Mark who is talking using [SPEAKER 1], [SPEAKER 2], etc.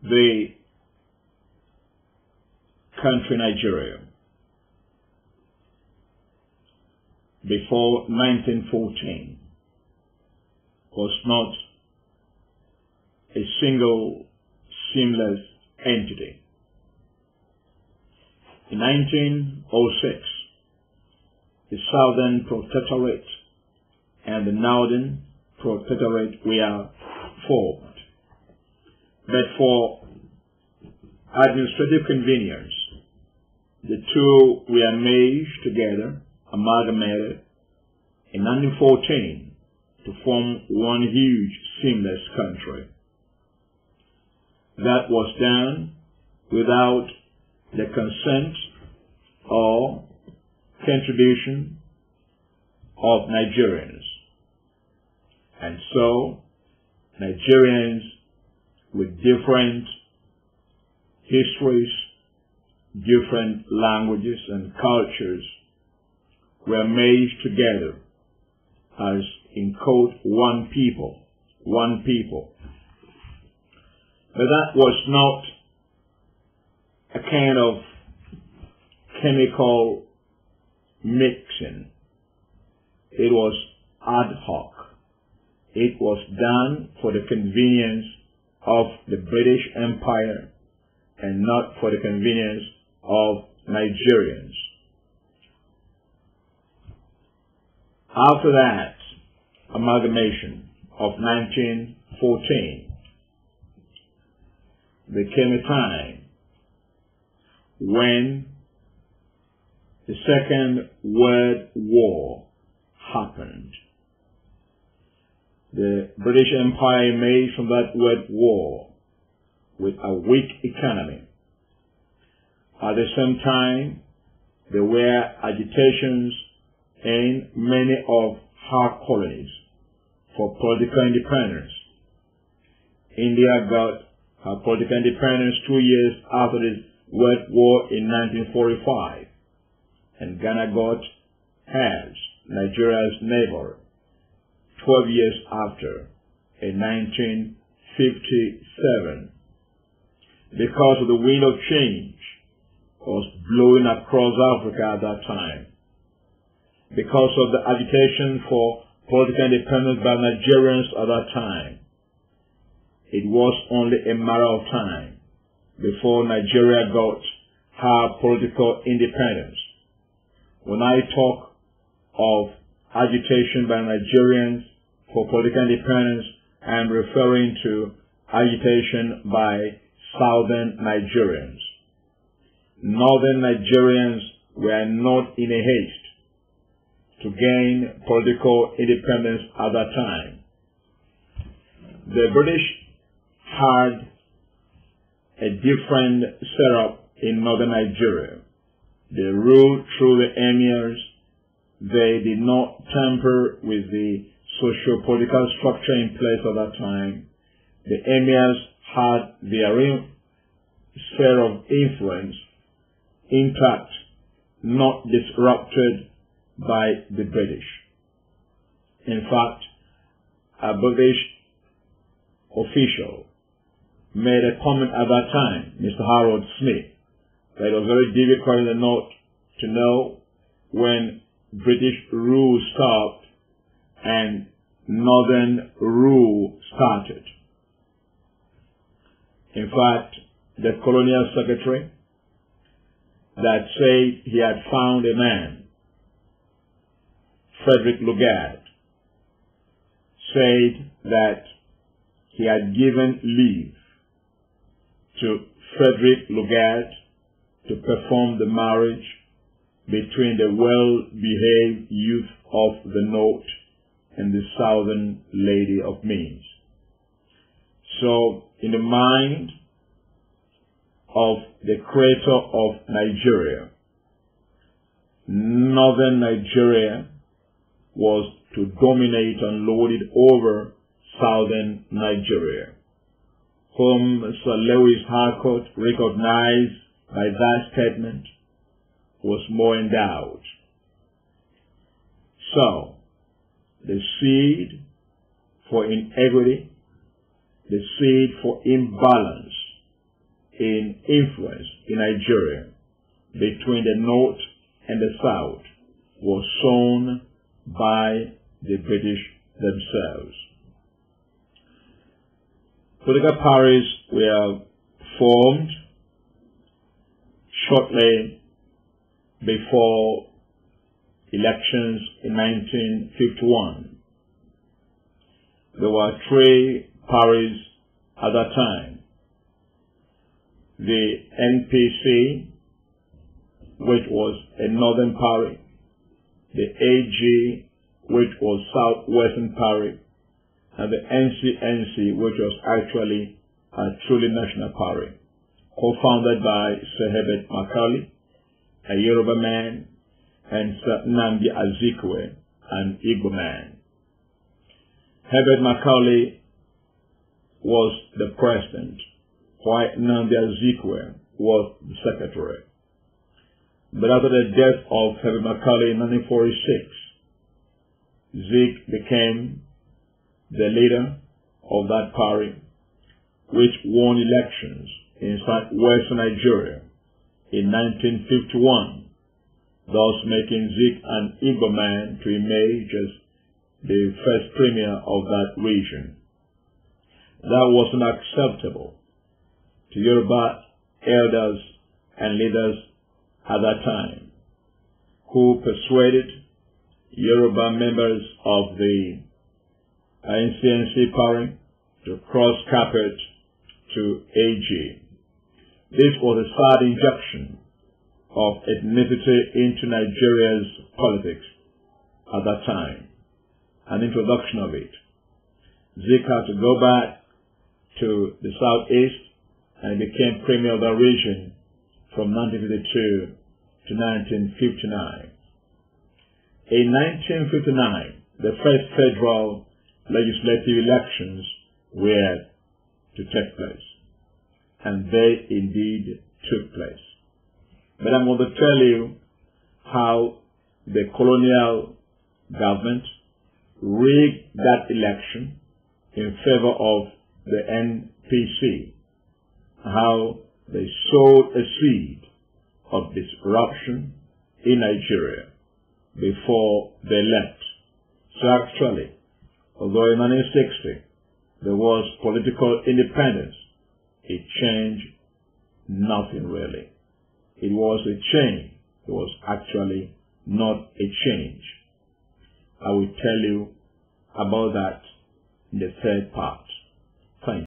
[SPEAKER 1] The country Nigeria, before 1914, was not a single seamless entity. In 1906, the Southern Protectorate and the Northern Protectorate were formed. But for administrative convenience, the two were merged together, amalgamated, in 1914 to form one huge seamless country. That was done without the consent or contribution of Nigerians. And so, Nigerians with different histories, different languages and cultures were merged together as, in quote, one people. But that was not a kind of chemical mixing. It was ad hoc. It was done for the convenience of the British Empire and not for the convenience of Nigerians. After that amalgamation of 1914, there came a time when the Second World War happened. The British Empire made from that World War with a weak economy. At the same time, there were agitations in many of her colonies for political independence. India got her political independence 2 years after the World War in 1945, and Ghana got hers, Nigeria's neighbor, 12 years after, in 1957. Because of the wind of change was blowing across Africa at that time. Because of the agitation for political independence by Nigerians at that time, it was only a matter of time before Nigeria got her political independence. When I talk of agitation by Nigerians for political independence, I am referring to agitation by Southern Nigerians. Northern Nigerians were not in a haste to gain political independence at that time. The British had a different setup in northern Nigeria. They ruled through the emirs. They did not tamper with the socio-political structure in place at that time. The emirs had their own sphere of influence intact, not disrupted by the British. In fact, a British official made a comment at that time, Mr. Harold Smith, that it was very difficult in the north to know when British rule stopped and northern rule started. In fact, the colonial secretary that said he had found a man, Frederick Lugard, said that he had given leave to Frederick Lugard to perform the marriage between the well-behaved youth of the north and the southern lady of means. So, in the mind of the creator of Nigeria, northern Nigeria was to dominate and lord it over southern Nigeria, whom Sir Lewis Harcourt recognized by that statement was more endowed. So, the seed for inequity, the seed for imbalance in influence in Nigeria between the North and the South was sown by the British themselves. Political parties were formed shortly before elections in 1951. There were three parties at that time. The NPC, which was a northern party, the AG, which was southwestern party, and the NCNC, which was actually a truly national party, co-founded by Sir Herbert Macaulay, a Yoruba man, and Sir Nnamdi Azikiwe, an Igbo man. Herbert Macaulay was the president, while Nnamdi Azikiwe was the secretary. But after the death of Herbert Macaulay in 1946, Zik became the leader of that party, which won elections in southwestern Nigeria in 1951, thus making Zik an Igbo man to emerge as the first premier of that region. That was unacceptable to Yoruba elders and leaders at that time, who persuaded Yoruba members of the NCNC party to cross carpet to AG. This was a sad injection of ethnicity into Nigeria's politics at that time, an introduction of it. Zik had to go back to the southeast and became premier of the region from 1952 to 1959. In 1959, the first federal legislative elections were to take place, and they indeed took place. But I'm going to tell you how the colonial government rigged that election in favor of the NPC, how they sowed a seed of disruption in Nigeria before they left. So actually, although in 1960 there was political independence, it changed nothing really. It was a change. It was actually not a change. I will tell you about that in the third part.